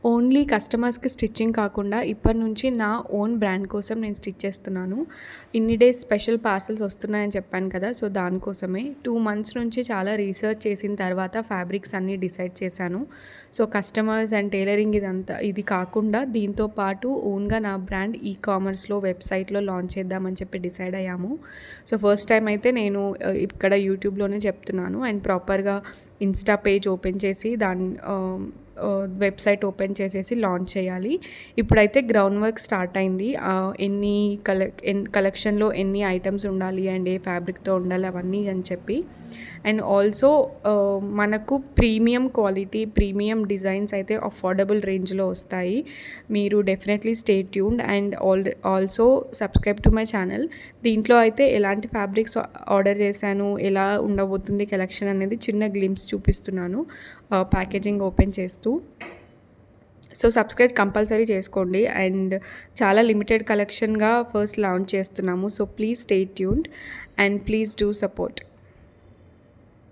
Only కస్టమర్స్‌కి stitching కాకుండా ఇప్పటి నుంచి నా ఓన్ బ్రాండ్ కోసం నేను స్టిచ్ చేస్తున్నాను. ఇన్ని డేస్ స్పెషల్ పార్సెల్స్ వస్తున్నాయని చెప్పాను కదా! సో, దానికోసమే 2 మంత్స్ నుంచి చాలా రీసెర్చ్ చేసిన తర్వాత ఫ్యాబ్రిక్స్ అన్నీ డిసైడ్ చేశాను. సో, కస్టమర్స్ అండ్ టైలరింగ్ ఇది కాకుండా దీంతో పాటు ఓన్‌గా నా బ్రాండ్ కామర్స్‌లో వెబ్‌సైట్‌లో లాంచ్ చేద్దామని చెప్పి డిసైడ్ అయ్యాము. సో, ఫస్ట్ టైం అయితే నేను ఇక్కడ యూట్యూబ్‌లోనే చెప్తున్నాను అండ్ ప్రాపర్‌గా ఇన్‌స్టా పేజ్ ఓపెన్ చేసి వెబ్సైట్ ఓపెన్ చేసేసి లాంచ్ చేయాలి. ఇప్పుడైతే గ్రౌండ్ వర్క్ స్టార్ట్ అయింది. ఎన్ని కలెక్షన్‌లో ఎన్ని ఐటమ్స్ ఉండాలి అండ్ ఏ ఫ్యాబ్రిక్‌తో ఉండాలి అవన్నీ అని చెప్పి. అండ్ ఆల్సో మనకు ప్రీమియం క్వాలిటీ, ప్రీమియం డిజైన్స్ అయితే అఫోర్డబుల్ రేంజ్‌లో వస్తాయి. మీరు definitely stay tuned and also subscribe to my channel. దీంట్లో అయితే ఎలాంటి ఫ్యాబ్రిక్స్ ఆర్డర్ చేశాను, ఎలా ఉండబోతుంది కలెక్షన్ అనేది చిన్న గ్లింప్స్ చూపిస్తున్నాను ప్యాకేజింగ్ ఓపెన్ చేస్తూ. సో, సబ్స్క్రైబ్ కంపల్సరీ చేసుకోండి అండ్ చాలా లిమిటెడ్ కలెక్షన్‌గా ఫస్ట్ లాంచ్ చేస్తున్నాము. So, please stay tuned and please do support.